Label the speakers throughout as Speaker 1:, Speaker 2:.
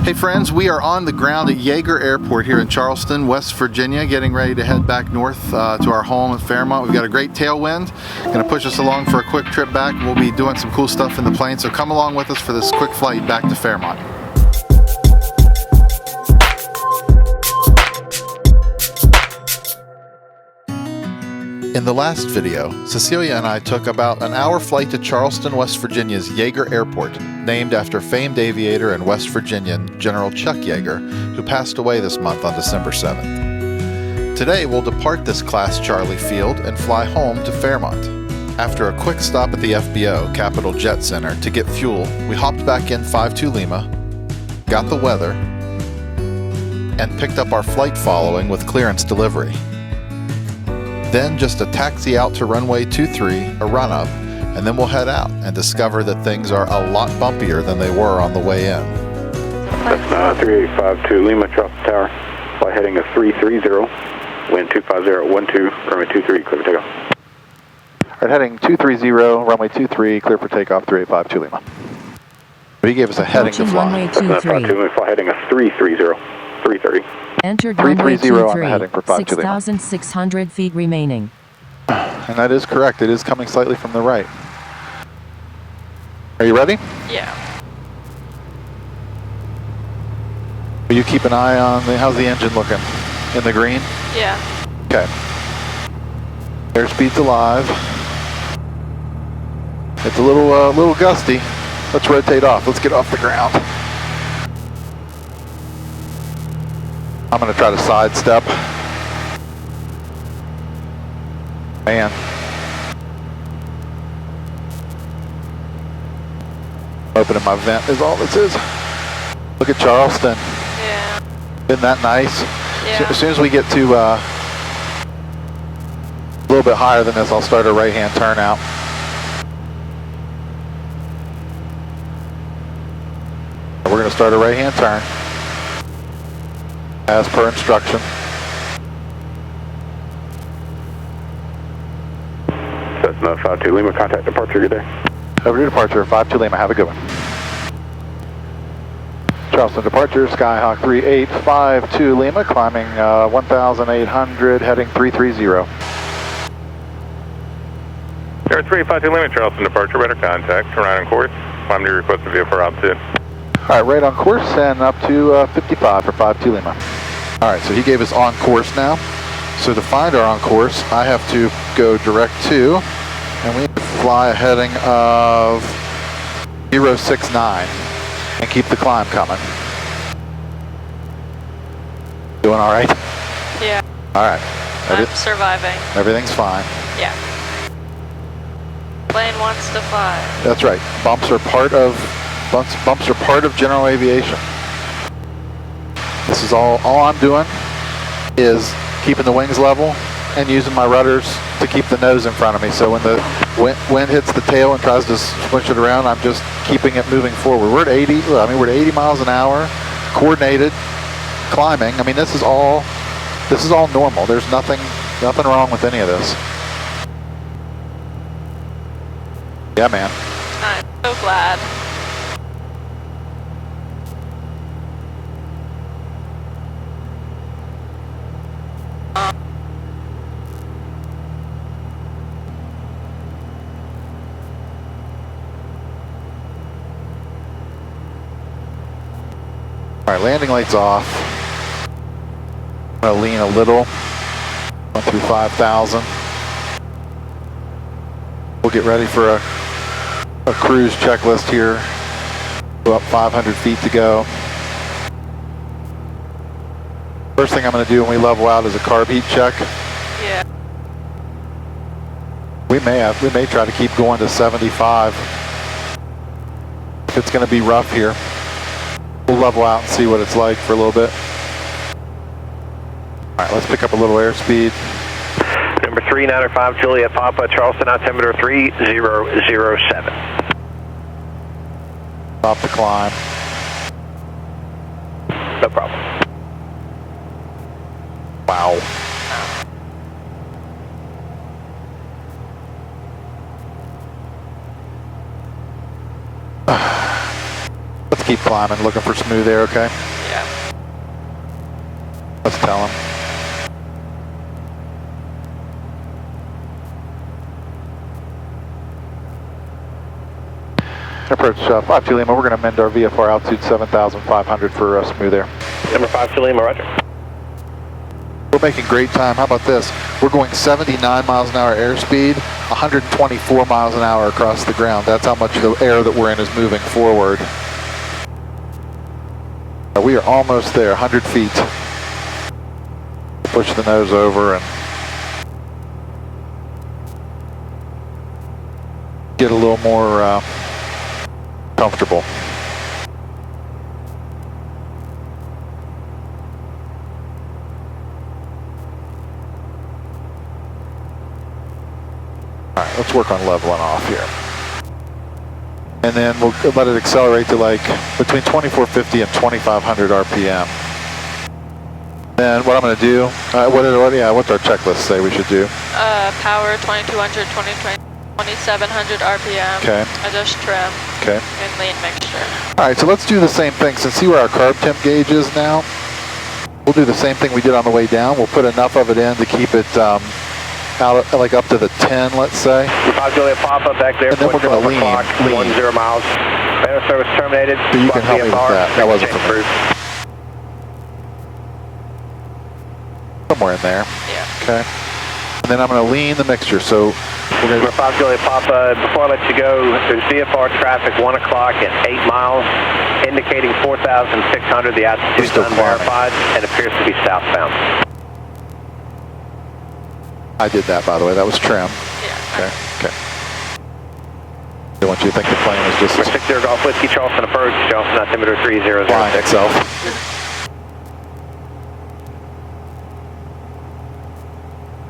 Speaker 1: Hey friends, we are on the ground at Yeager Airport here in Charleston, West Virginia, getting ready to head back north to our home at Fairmont. We've got a great tailwind, going to push us along for a quick trip back. We'll be doing some cool stuff in the plane, so come along with us for this quick flight back to Fairmont. In the last video, Cecilia and I took about an hour flight to Charleston, West Virginia's Yeager Airport, named after famed aviator and West Virginian General Chuck Yeager, who passed away this month on December 7th. Today we'll depart this Class Charlie field and fly home to Fairmont. After a quick stop at the FBO, Capital Jet Center, to get fuel, we hopped back in 52 Lima, got the weather, and picked up our flight following with clearance delivery. Then just a taxi out to runway 23, a run-up, and then we'll head out and discover that things are a lot bumpier than they were on the way in.
Speaker 2: Cessna 3852 Lima, Charleston Tower, flight heading of 330, wind 250, 12, runway 23, clear for takeoff.
Speaker 1: All right, heading 230, runway 23, clear for takeoff, 3852 Lima. But he gave us a heading to fly.
Speaker 3: Runway 23.
Speaker 2: Flight heading of 330, 330.
Speaker 3: Entered runway 23,
Speaker 1: on the heading for
Speaker 3: 6,600 feet remaining.
Speaker 1: And that is correct. It is coming slightly from the right. Are you ready?
Speaker 4: Yeah.
Speaker 1: Will you keep an eye on how's the engine looking? In the green?
Speaker 4: Yeah.
Speaker 1: Okay. Airspeed's alive. It's a little gusty. Let's rotate off. Let's get off the ground. I'm going to try to sidestep. Man. Opening my vent is all this is. Look at Charleston.
Speaker 4: Yeah.
Speaker 1: Isn't that nice?
Speaker 4: Yeah.
Speaker 1: As soon as we get to a little bit higher than this, I'll start a right-hand turnout. We're going to start a right-hand turn, as per instruction.
Speaker 2: Cessna 52 Lima, contact departure, good day.
Speaker 1: Over to departure, 52 Lima, have a good one. Charleston departure, Skyhawk 3852 Lima, climbing 1,800, heading 330.
Speaker 5: Air 352 Lima, Charleston departure, better contact, turn right on course, climb to your requested vehicle for altitude.
Speaker 1: All right, right on course and up to 55 for 52 Lima. All right, so he gave us on course now. So to find our on course, I have to go direct to, and we need to fly a heading of 069 and keep the climb coming. Doing all right?
Speaker 4: Yeah.
Speaker 1: All right.
Speaker 4: I'm surviving.
Speaker 1: Everything's fine.
Speaker 4: Yeah. Plane wants to fly.
Speaker 1: That's right. Bumps are part of general aviation. This is all I'm doing is keeping the wings level and using my rudders to keep the nose in front of me. So when the wind hits the tail and tries to switch it around, I'm just keeping it moving forward. We're at 80. We're at 80 miles an hour, coordinated climbing. I mean, this is all normal. There's nothing wrong with any of this. Yeah, man.
Speaker 4: I'm so glad.
Speaker 1: All right, landing lights off. I'm gonna lean a little. Went through 5,000. We'll get ready for a cruise checklist here. Go up 500 feet to go. First thing I'm gonna do when we level out is a carb heat check.
Speaker 4: Yeah.
Speaker 1: We may try to keep going to 75. If it's gonna be rough here. We'll level out and see what it's like for a little bit. All right, let's pick up a little airspeed.
Speaker 6: Number 395 Juliet Papa, Charleston, altimeter 3007.
Speaker 1: Stop the climb.
Speaker 6: No problem.
Speaker 1: Wow. Let's keep climbing, looking for smooth air, okay?
Speaker 4: Yeah.
Speaker 1: Let's tell him. Approach 5 Lima, we're going to amend our VFR altitude 7,500 for smooth air.
Speaker 6: Number 5 Lima, roger.
Speaker 1: We're making great time. How about this? We're going 79 miles an hour airspeed, 124 miles an hour across the ground. That's how much the air that we're in is moving forward. We are almost there, 100 feet. Push the nose over and get a little more comfortable. Alright, let's work on leveling off here. And then we'll let it accelerate to like between 2450 and 2500 RPM. Then what I'm going to do, what's our checklist say we should do?
Speaker 4: Power 2200, 2700 RPM.
Speaker 1: Okay.
Speaker 4: Adjust trim.
Speaker 1: Okay.
Speaker 4: And lean mixture.
Speaker 1: Alright, so let's do the same thing. Since see where our carb temp gauge is now, we'll do the same thing we did on the way down. We'll put enough of it in to keep it out like up to the 10, let's say.
Speaker 6: 5 Juliet Papa back there.
Speaker 1: And then we're going to lean.
Speaker 6: 10 miles. Radar service terminated.
Speaker 1: So you can help me with that. That wasn't for me. Somewhere in there.
Speaker 4: Yeah.
Speaker 1: Okay. And then I'm going to lean the mixture. So we're going to...
Speaker 6: 5 Juliet Papa, before I let you go, there's VFR traffic 1 o'clock at 8 miles, indicating 4,600. The altitude's unverified and appears to be southbound.
Speaker 1: I did that, by the way. That was trim.
Speaker 4: Yeah.
Speaker 1: Okay. Okay. I want you to think the plane was just
Speaker 6: 60 Golf Whiskey, Charleston approach, Charleston altimeter 3006.
Speaker 1: flying itself.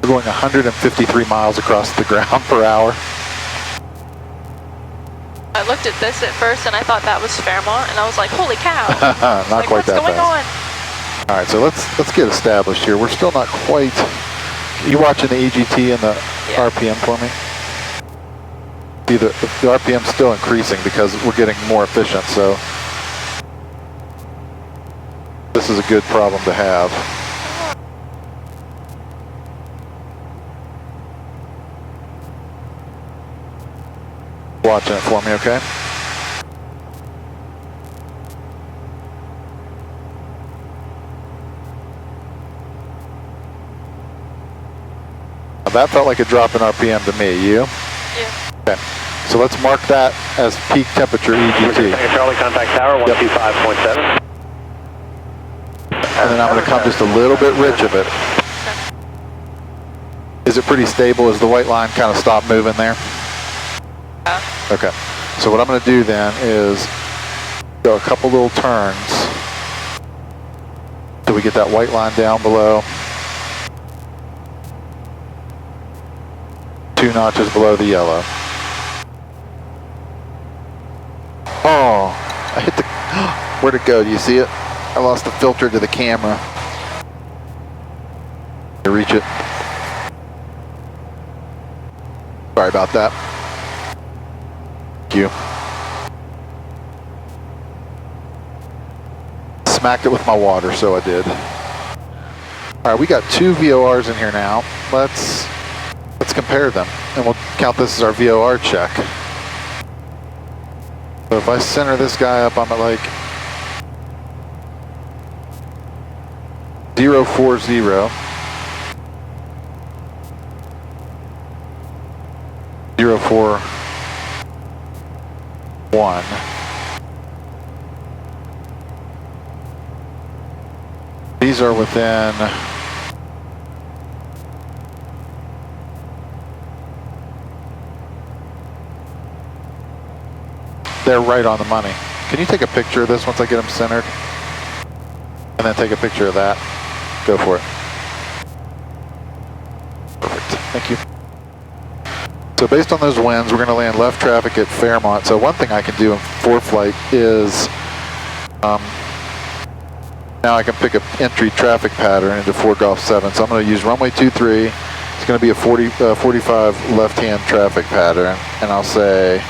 Speaker 1: We're going 153 miles across the ground per hour.
Speaker 4: I looked at this at first and I thought that was Fairmont, and I was like, holy cow.
Speaker 1: Not
Speaker 4: like,
Speaker 1: quite
Speaker 4: what's
Speaker 1: that
Speaker 4: going
Speaker 1: fast. All right, so let's get established here. We're still not quite. You watching the EGT and the RPM for me? See, the RPM's still increasing because we're getting more efficient, so this is a good problem to have. Watching it for me, okay? That felt like a drop in RPM to me. You?
Speaker 4: Yeah.
Speaker 1: Okay. So let's mark that as peak temperature EGT.
Speaker 6: Charlie, contact tower 125.7.
Speaker 1: And then I'm going to come just a little bit rich of it. Is it pretty stable? Is the white line kind of stop moving there?
Speaker 4: Yeah.
Speaker 1: Okay. So what I'm going to do then is go a couple little turns till we get that white line down below. 2 notches below the yellow. Oh, I hit the, where'd it go? Do you see it? I lost the filter to the camera. To reach it. Sorry about that. Thank you. Smacked it with my water, so I did. All right, we got 2 VORs in here now. Let's compare them, and we'll count this as our VOR check. So if I center this guy up, I'm at like 040. 041. These are within they're right on the money. Can you take a picture of this once I get them centered? And then take a picture of that. Go for it. Perfect. Thank you. So based on those winds, we're going to land left traffic at Fairmont. So one thing I can do in ForeFlight is now I can pick an entry traffic pattern into 4 Golf 7. So I'm going to use runway 23. It's going to be a 45 left-hand traffic pattern. And I'll say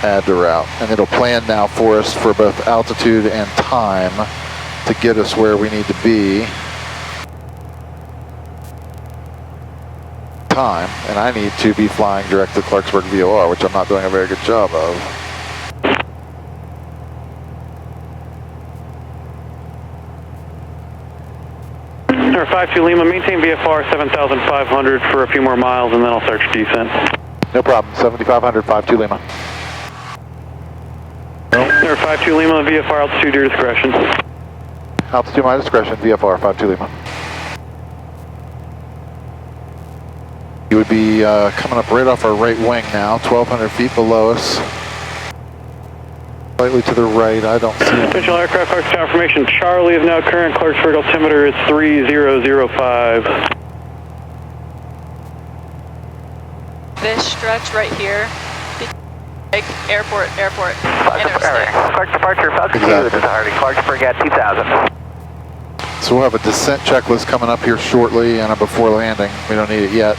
Speaker 1: add to route. And it'll plan now for us for both altitude and time to get us where we need to be. Time, and I need to be flying direct to Clarksburg VOR, which I'm not doing a very good job of.
Speaker 7: Number 52 Lima, maintain VFR 7,500 for a few more miles and then I'll start your descent.
Speaker 1: No problem, 7,500, 52 Lima.
Speaker 7: Number 52 Lima, VFR altitude, your discretion.
Speaker 1: Altitude my discretion, VFR 52 Lima. You would be coming up right off our right wing now, 1,200 feet below us. Slightly to the right, I don't see him.
Speaker 7: Official aircraft Clarks confirmation, Charlie is now current, Clarksburg altimeter is 3005.
Speaker 4: This stretch right here, like airport, interstate.
Speaker 6: Clark departure, Falcon 2, this is Hardy, Clarksburg at 2000.
Speaker 1: So we'll have a descent checklist coming up here shortly and a before landing. We don't need it yet.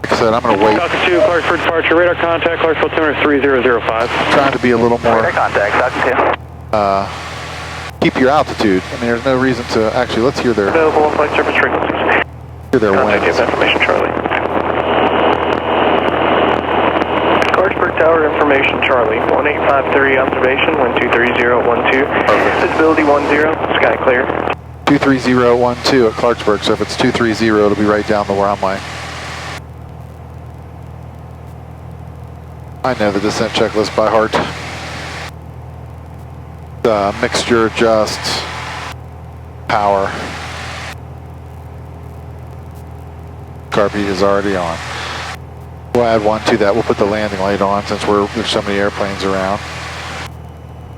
Speaker 1: Like I said, I'm going to wait.
Speaker 7: Falcon 2, Clarksburg departure, radar contact, Clarksburg altimeter 3005.
Speaker 1: Trying to be a little more,
Speaker 6: Radar contact, Falcon 2.
Speaker 1: keep your altitude. I mean, there's no reason to, actually, let's hear their,
Speaker 7: Available on flight surface frequencies.
Speaker 1: hear their
Speaker 7: Contact
Speaker 1: winds.
Speaker 7: information, Charlie.
Speaker 6: Clarksburg Tower information, Charlie, 1853 observation, wind 23012. Visibility 10, sky clear.
Speaker 1: 23012 at Clarksburg, so if it's 230, it'll be right down the runway. I know the descent checklist by heart. The mixture, just power. Carb heat is already on. We'll add one to that. We'll put the landing light on since there's so many airplanes around.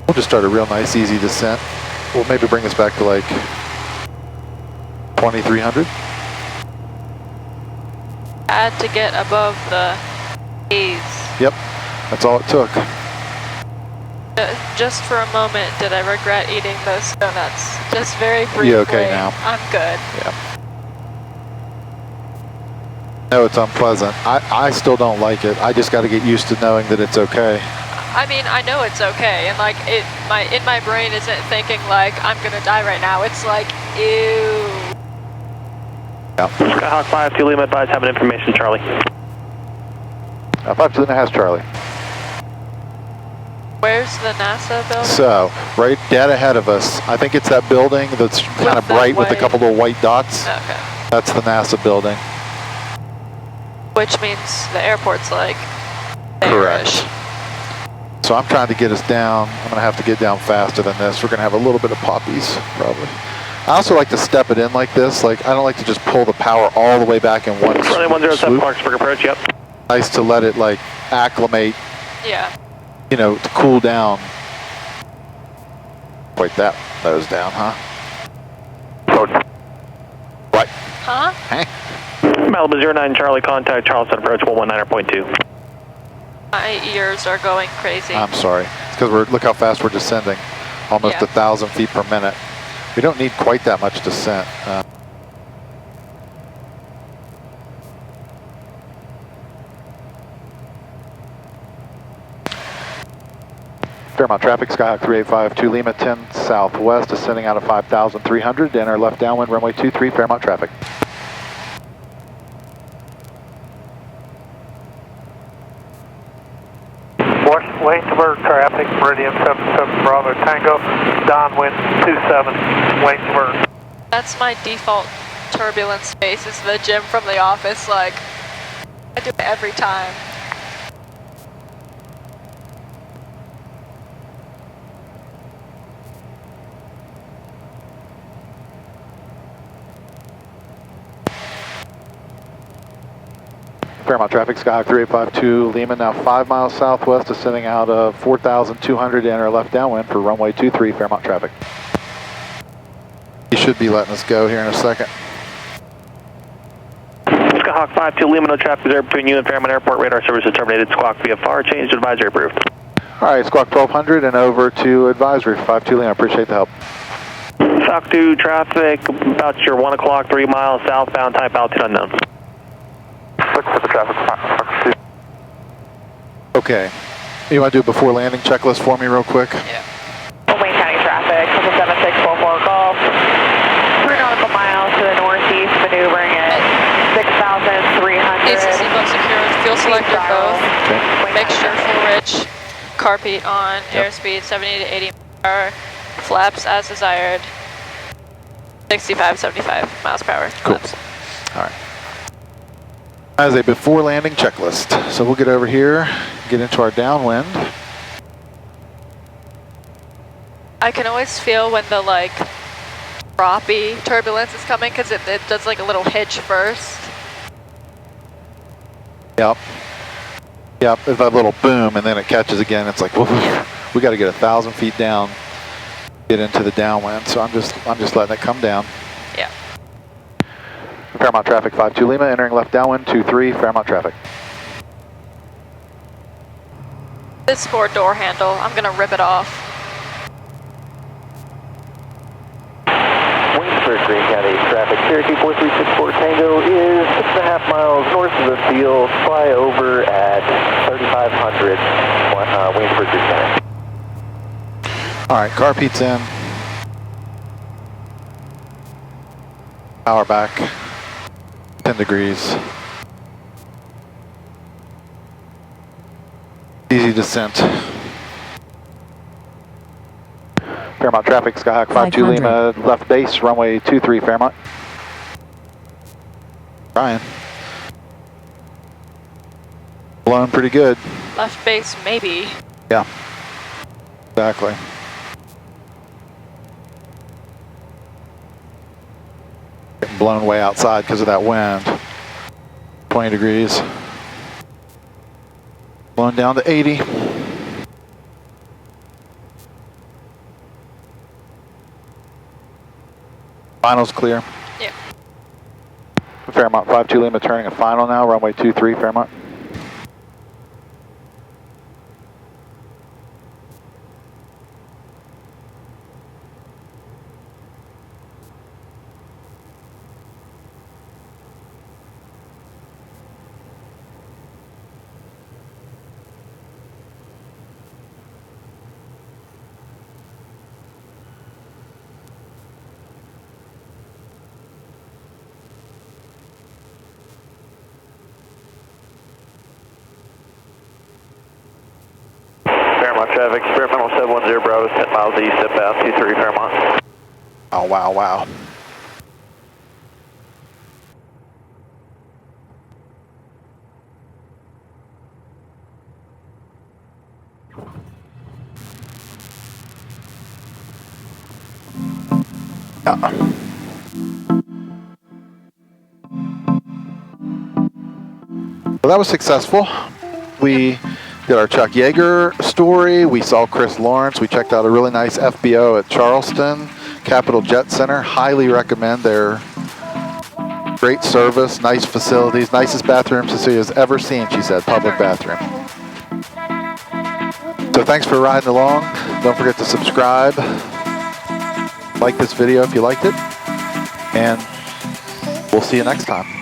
Speaker 1: We'll just start a real nice, easy descent. We'll maybe bring us back to like 2,300.
Speaker 4: Had to get above the A's.
Speaker 1: Yep, that's all it took.
Speaker 4: Just for a moment did I regret eating those donuts. Just very briefly.
Speaker 1: You okay now?
Speaker 4: I'm good.
Speaker 1: Yeah. No, it's unpleasant. I still don't like it. I just got to get used to knowing that it's okay.
Speaker 4: I mean, I know it's okay, and like in my brain isn't thinking like I'm gonna die right now. It's like, ew.
Speaker 1: Yeah.
Speaker 7: Skyhawk 52 Lima, advise having information, Charlie.
Speaker 1: 52 Lima has Charlie.
Speaker 4: Where's the NASA building?
Speaker 1: So, right dead ahead of us, I think it's that building that's kind of
Speaker 4: the
Speaker 1: bright with a
Speaker 4: white-
Speaker 1: couple of white dots.
Speaker 4: Okay.
Speaker 1: That's the NASA building.
Speaker 4: Which means the airport's like
Speaker 1: Correct. So I'm trying to get us down. I'm going to have to get down faster than this. We're going to have a little bit of poppies, probably. I also like to step it in like this. Like, I don't like to just pull the power all the way back in one
Speaker 7: Runway 107,
Speaker 1: swoop.
Speaker 7: Clarksburg approach, yep.
Speaker 1: Nice to let it, like, acclimate,
Speaker 4: Yeah.
Speaker 1: you know, to cool down. Wait, that nose down, huh? What?
Speaker 4: Huh?
Speaker 1: Hey.
Speaker 7: Malibu 09 Charlie, contact Charleston approach 119.2.
Speaker 4: My ears are going crazy.
Speaker 1: I'm sorry. It's because look how fast we're descending. Almost
Speaker 4: Yeah.
Speaker 1: 1,000 feet per minute. We don't need quite that much descent. Fairmont traffic, Skyhawk 3852 Lima 10 southwest, descending out of 5,300, enter left downwind, runway 23, Fairmont traffic.
Speaker 8: Waynesburg traffic, Meridian 77 Bravo Tango, downwind 27, Waynesburg.
Speaker 4: That's my default turbulent space, is the gym from the office. Like, I do it every time.
Speaker 1: Fairmont traffic, Skyhawk 3852 Lima, now 5 miles southwest, descending out of 4,200, enter left downwind for runway 23, Fairmont traffic. You should be letting us go here in a second.
Speaker 7: Skyhawk 52 Lima, no traffic observed between you and Fairmont Airport. Radar service is terminated. Squawk VFR, changed to advisory approved.
Speaker 1: All right, Squawk 1200 and over to advisory for 52 Lima. Appreciate the help.
Speaker 7: Falcon 2 traffic, about your 1 o'clock, 3 miles southbound, type altitude unknown.
Speaker 2: Look for the traffic.
Speaker 1: Okay, You want to do a before landing checklist for me real quick?
Speaker 4: Yeah.
Speaker 9: Wayne County traffic, 7644 Golf. 3 nautical miles to the northeast, maneuvering at 6,300.
Speaker 4: AC seatbelt secured, fuel selector both.
Speaker 1: Okay.
Speaker 4: Mixture full rich. Carpet on,
Speaker 1: Yep.
Speaker 4: airspeed 70 to 80 per hour. Flaps as desired. 65, 75 miles per hour.
Speaker 1: Cool.
Speaker 4: Flaps.
Speaker 1: All right. As a before landing checklist. So we'll get over here, get into our downwind.
Speaker 4: I can always feel when the like droppy turbulence is coming because it does like a little hitch first.
Speaker 1: Yep. Yep, there's that little boom and then it catches again. It's like, whoa, we got to get 1,000 feet down, get into the downwind. So I'm just letting it come down.
Speaker 4: Yeah.
Speaker 1: Fairmont traffic 52 Lima, entering left downwind 23 Fairmont traffic.
Speaker 4: This forward door handle, I'm gonna rip it off.
Speaker 6: Waynesburg, Green County traffic, Cherokee 4364 Tango is 6.5 miles north of the field. Fly over at 3,500 Waynesburg, Green County.
Speaker 1: All right, car Pete's in. Power back. 10 degrees. Easy descent. Fairmont traffic, Skyhawk 52 Lima, left base, runway 23 Fairmont. Brian. Blown pretty good.
Speaker 4: Left base, maybe.
Speaker 1: Yeah, exactly. Getting blown way outside because of that wind. 20 degrees. Blown down to 80. Final's clear.
Speaker 4: Yeah.
Speaker 1: Fairmont 52 Lima turning a final now, runway 23 Fairmont.
Speaker 6: Fairmont traffic, experimental 710 Bravo, 10 miles east, outbound 23 Fairmont.
Speaker 1: Oh, wow, wow. Well, that was successful. We did our Chuck Yeager story. We saw Chris Lawrence. We checked out a really nice FBO at Charleston, Capital Jet Center. Highly recommend their great service, nice facilities, nicest bathroom Cecilia's ever seen, she said, public bathroom. So thanks for riding along. Don't forget to subscribe. Like this video if you liked it. And we'll see you next time.